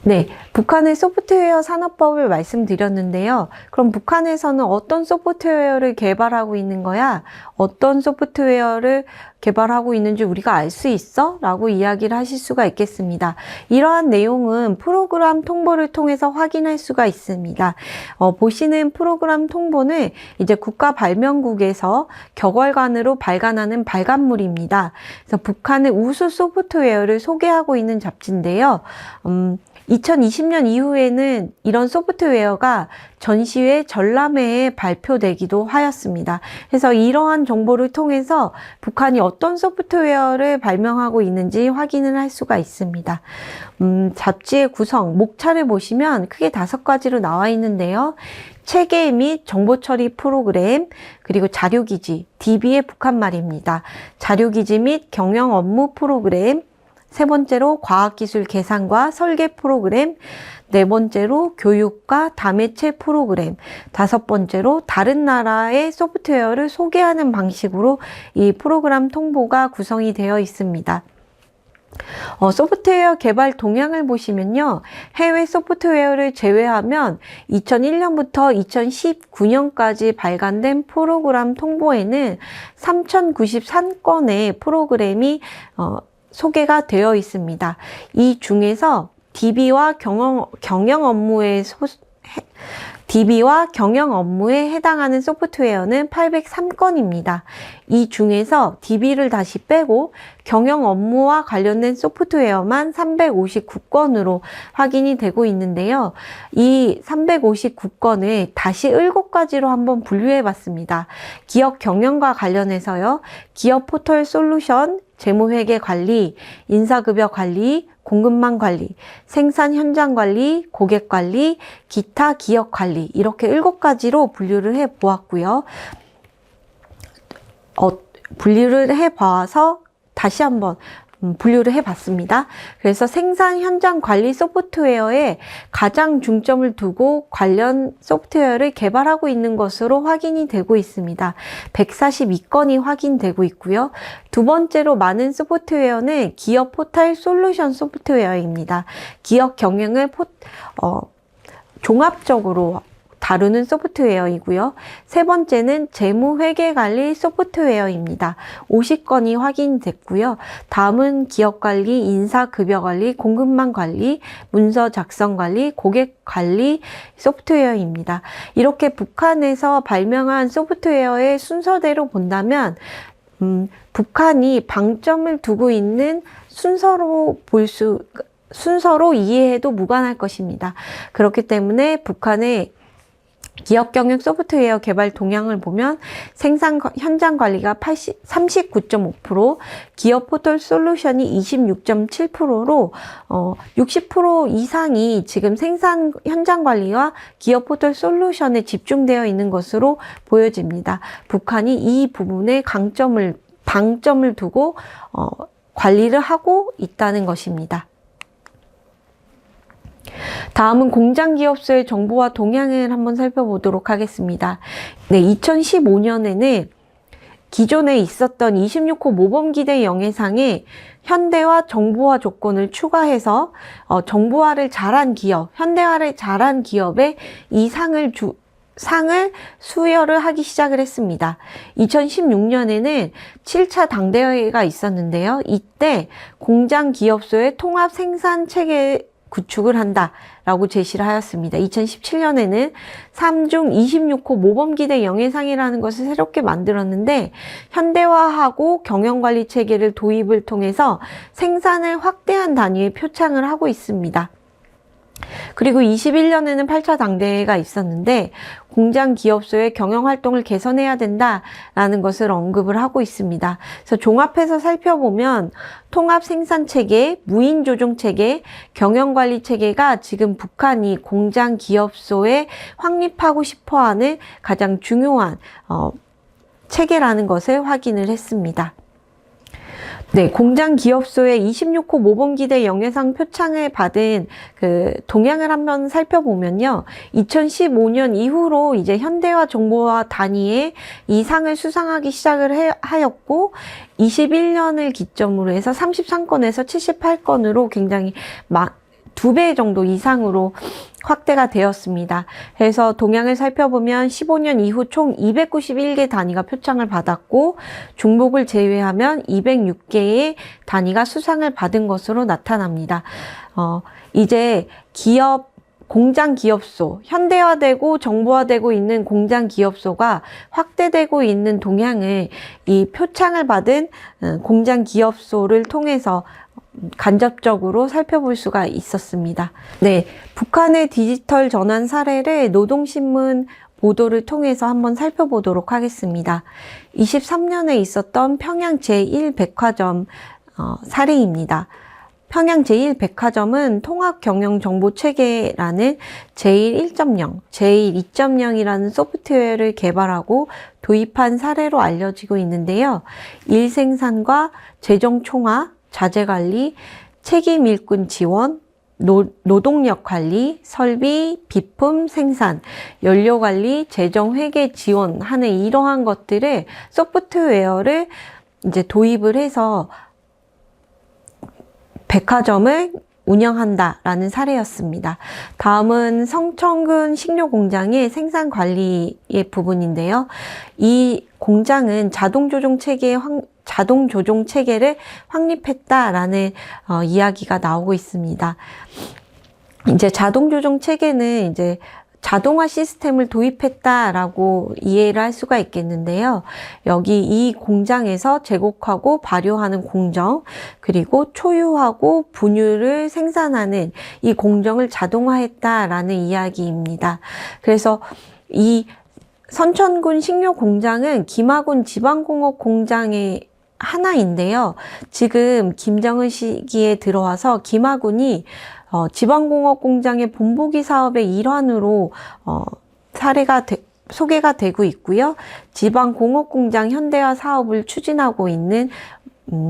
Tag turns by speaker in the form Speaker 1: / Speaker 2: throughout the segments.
Speaker 1: 네, 북한의 소프트웨어 산업법을 말씀드렸는데요. 그럼 북한에서는 어떤 소프트웨어를 개발하고 있는 거야? 어떤 소프트웨어를 개발하고 있는지 우리가 알 수 있어? 라고 이야기를 하실 수가 있겠습니다. 이러한 내용은 프로그램 통보를 통해서 확인할 수가 있습니다. 보시는 프로그램 통보는 이제 국가발명국에서 격월간으로 발간하는 발간물입니다. 그래서 북한의 우수 소프트웨어를 소개하고 있는 잡지인데요. 2020년 이후에는 이런 소프트웨어가 전시회, 전람회에 발표되기도 하였습니다. 그래서 이러한 정보를 통해서 북한이 어떤 소프트웨어를 발명하고 있는지 확인을 할 수가 있습니다. 잡지의 구성, 목차를 보시면 크게 5가지로 나와 있는데요. 체계 및 정보 처리 프로그램, 그리고 자료기지, DB의 북한말입니다. 자료기지 및 경영 업무 프로그램, 세 번째로 과학기술 계산과 설계 프로그램, 네 번째로 교육과 다매체 프로그램, 다섯 번째로 다른 나라의 소프트웨어를 소개하는 방식으로 이 프로그램 통보가 구성이 되어 있습니다. 소프트웨어 개발 동향을 보시면요. 해외 소프트웨어를 제외하면 2001년부터 2019년까지 발간된 프로그램 통보에는 3093건의 프로그램이 소개가 되어 있습니다. 이 중에서 DB와 경영 업무에 해당하는 소프트웨어는 803건입니다. 이 중에서 DB를 다시 빼고 경영 업무와 관련된 소프트웨어만 359건으로 확인이 되고 있는데요. 이 359건을 다시 7가지로 한번 분류해 봤습니다. 기업 경영과 관련해서요. 기업 포털 솔루션, 재무회계 관리, 인사급여 관리, 공급망 관리, 생산 현장 관리, 고객 관리, 기타 기업 관리 이렇게 7가지로 분류를 해 보았고요. 분류를 해 봐서 다시 한번 분류를 해 봤습니다. 그래서 생산 현장 관리 소프트웨어에 가장 중점을 두고 관련 소프트웨어를 개발하고 있는 것으로 확인이 되고 있습니다. 142건이 확인되고 있고요. 두 번째로 많은 소프트웨어는 기업 포털 솔루션 소프트웨어입니다. 기업 경영을 종합적으로 다루는 소프트웨어이고요. 세 번째는 재무회계관리 소프트웨어입니다. 50건이 확인됐고요. 다음은 기업관리, 인사급여관리, 공급망관리, 문서 작성관리, 고객관리 소프트웨어입니다. 이렇게 북한에서 발명한 소프트웨어의 순서대로 본다면 북한이 방점을 두고 있는 순서로 이해해도 무관할 것입니다. 그렇기 때문에 북한의 기업 경영 소프트웨어 개발 동향을 보면 생산 현장 관리가 39.5%, 기업 포털 솔루션이 26.7%로 60% 이상이 지금 생산 현장 관리와 기업 포털 솔루션에 집중되어 있는 것으로 보여집니다. 북한이 이 부분에 방점을 두고 관리를 하고 있다는 것입니다. 다음은 공장기업소의 정보와 동향을 한번 살펴보도록 하겠습니다. 네, 2015년에는 기존에 있었던 26호 모범기대 영해상에 현대화 정보화 조건을 추가해서 정보화를 잘한 기업, 현대화를 잘한 기업에 이 상을 수여를 하기 시작을 했습니다. 2016년에는 7차 당대회가 있었는데요. 이때 공장기업소의 통합 생산체계 구축을 한다라고 제시를 하였습니다. 2017년에는 3중 26호 모범기대 영해상이라는 것을 새롭게 만들었는데 현대화하고 경영관리 체계를 도입을 통해서 생산을 확대한 단위의 표창을 하고 있습니다. 그리고 21년에는 8차 당대회가 있었는데 공장 기업소의 경영 활동을 개선해야 된다라는 것을 언급을 하고 있습니다. 그래서 종합해서 살펴보면 통합 생산 체계, 무인 조종 체계, 경영 관리 체계가 지금 북한이 공장 기업소에 확립하고 싶어하는 가장 중요한 체계라는 것을 확인을 했습니다. 네, 공장 기업소의 26호 모범기대 영예상 표창을 받은 그 동향을 한번 살펴보면요. 2015년 이후로 이제 현대화 정보화 단위에 이 상을 수상하기 시작을 하였고, 21년을 기점으로 해서 33건에서 78건으로 굉장히 2배 정도 이상으로 확대가 되었습니다. 그래서 동향을 살펴보면 15년 이후 총 291개 단위가 표창을 받았고, 중복을 제외하면 206개의 단위가 수상을 받은 것으로 나타납니다. 이제 공장 기업소, 현대화되고 정보화되고 있는 공장 기업소가 확대되고 있는 동향을 이 표창을 받은 공장 기업소를 통해서 간접적으로 살펴볼 수가 있었습니다. 네, 북한의 디지털 전환 사례를 노동신문 보도를 통해서 한번 살펴보도록 하겠습니다. 23년에 있었던 평양 제1백화점 사례입니다. 평양 제1백화점은 통합경영정보체계라는 제1.1.0, 제2.0이라는 소프트웨어를 개발하고 도입한 사례로 알려지고 있는데요. 일생산과 재정총화, 자재관리, 책임 일꾼 지원, 노동력 관리, 설비, 비품 생산, 연료 관리, 재정 회계 지원하는 이러한 것들을 소프트웨어를 이제 도입을 해서 백화점을 운영한다라는 사례였습니다. 다음은 성천군 식료공장의 생산 관리의 부분인데요. 이 공장은 자동 조종 체계를 확립했다라는 이야기가 나오고 있습니다. 이제 자동 조종 체계는 이제 자동화 시스템을 도입했다라고 이해를 할 수가 있겠는데요. 여기 이 공장에서 제곡하고 발효하는 공정, 그리고 초유하고 분유를 생산하는 이 공정을 자동화했다라는 이야기입니다. 그래서 이 선천군 식료공장은 김하군 지방공업 공장의 하나인데요. 지금 김정은 시기에 들어와서 김하군이 지방공업 공장의 본보기 사업의 일환으로 소개가 되고 있고요. 지방공업 공장 현대화 사업을 추진하고 있는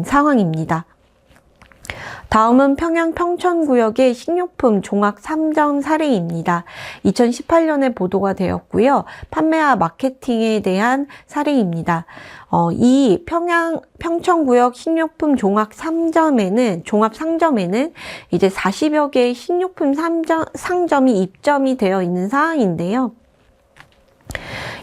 Speaker 1: 상황입니다. 다음은 평양 평천구역의 식료품 종합 3점 사례입니다. 2018년에 보도가 되었고요. 판매와 마케팅에 대한 사례입니다. 이 평천구역 식료품 종합 상점에는 이제 40여 개의 식료품 상점이 입점이 되어 있는 상황인데요.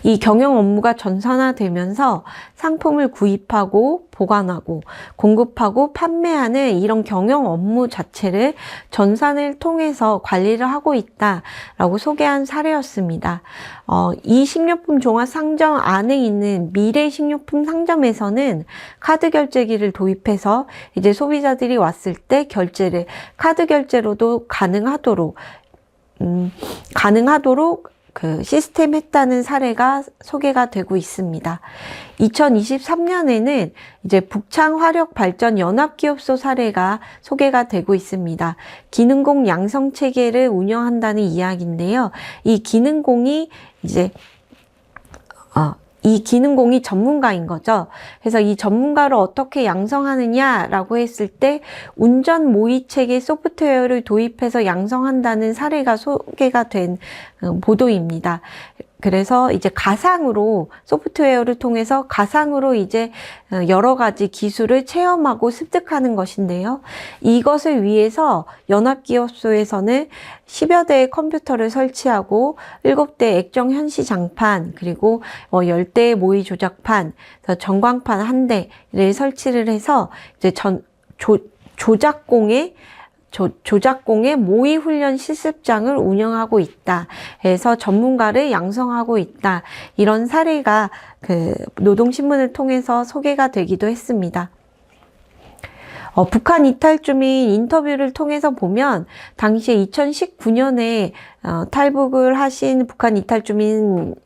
Speaker 1: 이 경영 업무가 전산화되면서 상품을 구입하고 보관하고 공급하고 판매하는 이런 경영 업무 자체를 전산을 통해서 관리를 하고 있다라고 소개한 사례였습니다. 이 식료품 종합 상점 안에 있는 미래 식료품 상점에서는 카드 결제기를 도입해서 이제 소비자들이 왔을 때 결제를 카드 결제로도 가능하도록 그 시스템 했다는 사례가 소개가 되고 있습니다. 2023년에는 이제 북창화력발전연합기업소 사례가 소개가 되고 있습니다. 기능공 양성체계를 운영한다는 이야기인데요. 이 기능공이 전문가인 거죠. 그래서 이 전문가를 어떻게 양성하느냐라고 했을 때 운전 모의 체계 소프트웨어를 도입해서 양성한다는 사례가 소개가 된 보도입니다. 그래서 이제 가상으로 소프트웨어를 통해서 가상으로 이제 여러 가지 기술을 체험하고 습득하는 것인데요. 이것을 위해서 연합기업소에서는 10여 대의 컴퓨터를 설치하고 7대 액정 현시 장판, 그리고 10대의 모의 조작판, 전광판 1대를 설치를 해서 이제 조작공의 모의 훈련 실습장을 운영하고 있다. 그래서 전문가를 양성하고 있다. 이런 사례가 그 노동신문을 통해서 소개가 되기도 했습니다. 북한 이탈주민 인터뷰를 통해서 보면 당시에 2019년에 탈북을 하신 북한 이탈주민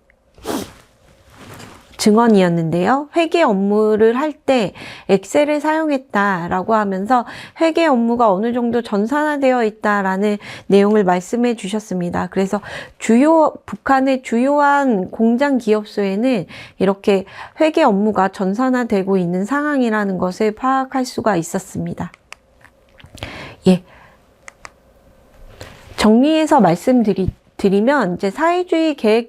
Speaker 1: 증언이었는데요. 회계 업무를 할 때 엑셀을 사용했다라고 하면서 회계 업무가 어느 정도 전산화되어 있다라는 내용을 말씀해 주셨습니다. 그래서 북한의 주요한 공장 기업소에는 이렇게 회계 업무가 전산화되고 있는 상황이라는 것을 파악할 수가 있었습니다. 예. 정리해서 말씀드리면 이제 사회주의 계획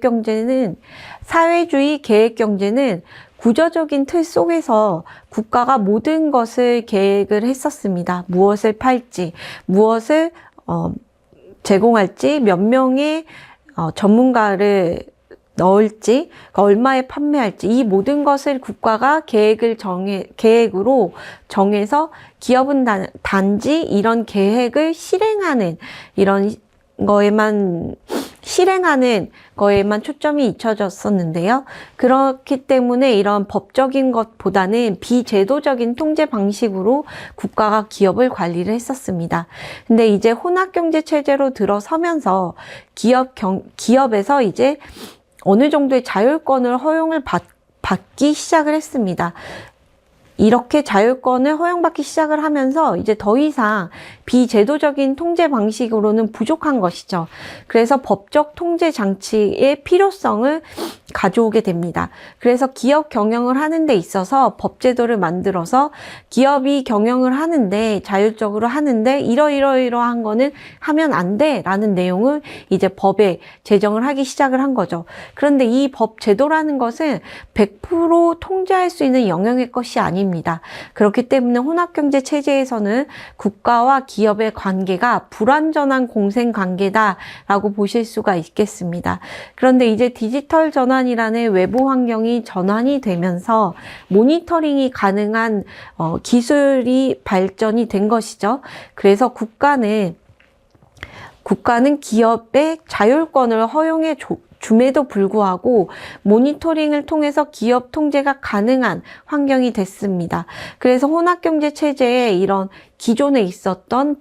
Speaker 1: 경제는 구조적인 틀 속에서 국가가 모든 것을 계획을 했었습니다. 무엇을 팔지, 무엇을 제공할지, 몇 명의 전문가를 넣을지, 얼마에 판매할지, 이 모든 것을 국가가 계획으로 정해서 기업은 단지 이런 계획을 실행하는 거에만 초점이 잊혀졌었는데요. 그렇기 때문에 이런 법적인 것보다는 비제도적인 통제 방식으로 국가가 기업을 관리를 했었습니다. 근데 이제 혼합경제 체제로 들어서면서 기업에서 이제 어느 정도의 자율권을 허용을 받기 시작을 했습니다. 이렇게 자율권을 허용받기 시작을 하면서 이제 더 이상 비제도적인 통제 방식으로는 부족한 것이죠. 그래서 법적 통제 장치의 필요성을 가져오게 됩니다. 그래서 기업 경영을 하는 데 있어서 법제도를 만들어서 기업이 경영을 하는데 자율적으로 하는데 이러이러한 거는 하면 안 돼 라는 내용을 이제 법에 제정을 하기 시작을 한 거죠. 그런데 이 법제도라는 것은 100% 통제할 수 있는 영역의 것이 아닙니다. 그렇기 때문에 혼합경제 체제에서는 국가와 기업의 관계가 불완전한 공생관계다라고 보실 수가 있겠습니다. 그런데 이제 디지털 전환이라는 외부 환경이 전환이 되면서 모니터링이 가능한 기술이 발전이 된 것이죠. 그래서 국가는 기업의 자율권을 허용해 줌에도 불구하고 모니터링을 통해서 기업 통제가 가능한 환경이 됐습니다. 그래서 혼합경제 체제에 이런 기존에 있었던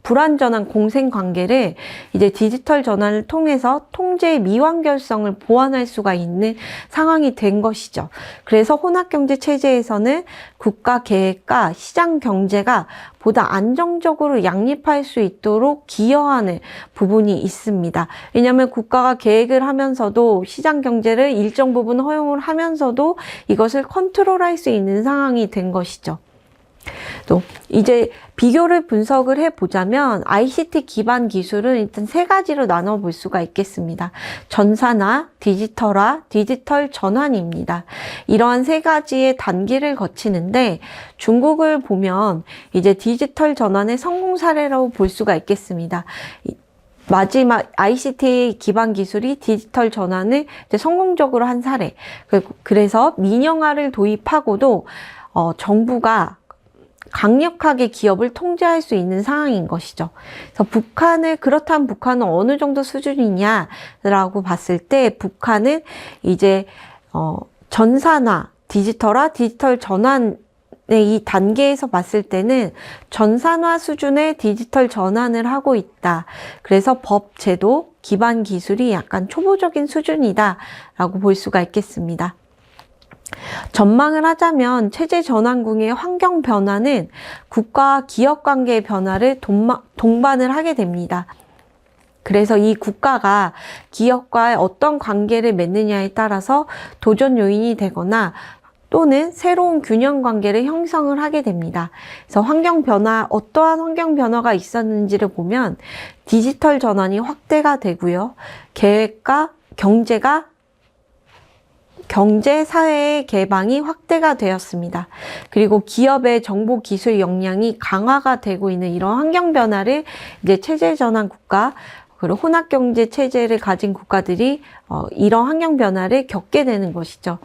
Speaker 1: 불완전한 공생관계를 이제 디지털 전환을 통해서 통제의 미완결성을 보완할 수가 있는 상황이 된 것이죠. 그래서 혼합경제 체제에서는 국가 계획과 시장 경제가 보다 안정적으로 양립할 수 있도록 기여하는 부분이 있습니다. 왜냐하면 국가가 계획을 하면서도 시장 경제를 일정 부분 허용을 하면서도 이것을 컨트롤할 수 있는 상황이 된 것이죠. 또 이제 비교를 분석을 해보자면 ICT 기반 기술은 일단 세 가지로 나눠볼 수가 있겠습니다. 전산화, 디지털화, 디지털 전환입니다. 이러한 세 가지의 단계를 거치는데 중국을 보면 이제 디지털 전환의 성공 사례라고 볼 수가 있겠습니다. 마지막 ICT 기반 기술이 디지털 전환을 이제 성공적으로 한 사례. 그래서 민영화를 도입하고도 정부가 강력하게 기업을 통제할 수 있는 상황인 것이죠. 그래서 그렇다면 북한은 어느 정도 수준이냐라고 봤을 때 북한은 이제 전산화, 디지털화, 디지털 전환의 이 단계에서 봤을 때는 전산화 수준의 디지털 전환을 하고 있다. 그래서 법, 제도, 기반 기술이 약간 초보적인 수준이다라고 볼 수가 있겠습니다. 전망을 하자면 체제 전환궁의 환경 변화는 국가와 기업 관계의 변화를 동반을 하게 됩니다. 그래서 이 국가가 기업과의 어떤 관계를 맺느냐에 따라서 도전 요인이 되거나 또는 새로운 균형 관계를 형성을 하게 됩니다. 그래서 어떠한 환경 변화가 있었는지를 보면 디지털 전환이 확대가 되고요. 계획과 경제, 사회의 개방이 확대가 되었습니다. 그리고 기업의 정보 기술 역량이 강화가 되고 있는 이런 환경 변화를 이제 체제 전환 국가, 그리고 혼합경제 체제를 가진 국가들이 이런 환경 변화를 겪게 되는 것이죠.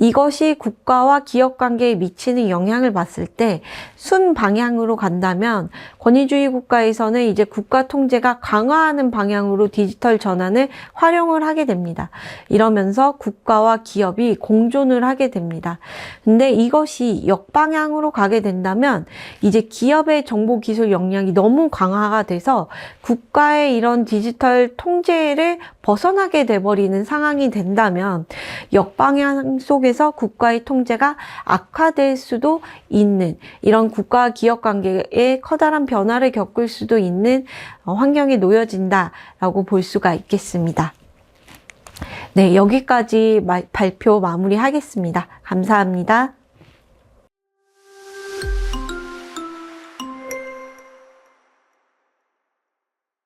Speaker 1: 이것이 국가와 기업 관계에 미치는 영향을 봤을 때 순 방향으로 간다면 권위주의 국가에서는 이제 국가 통제가 강화하는 방향으로 디지털 전환을 활용을 하게 됩니다. 이러면서 국가와 기업이 공존을 하게 됩니다. 근데 이것이 역방향으로 가게 된다면 이제 기업의 정보 기술 역량이 너무 강화가 돼서 국가의 이런 디지털 통제를 벗어나게 돼버리는 있는 상황이 된다면 역방향 속에서 국가의 통제가 악화될 수도 있는 이런 국가와 기업 관계에 커다란 변화를 겪을 수도 있는 환경에 놓여진다라고 볼 수가 있겠습니다. 네, 여기까지 발표 마무리하겠습니다. 감사합니다.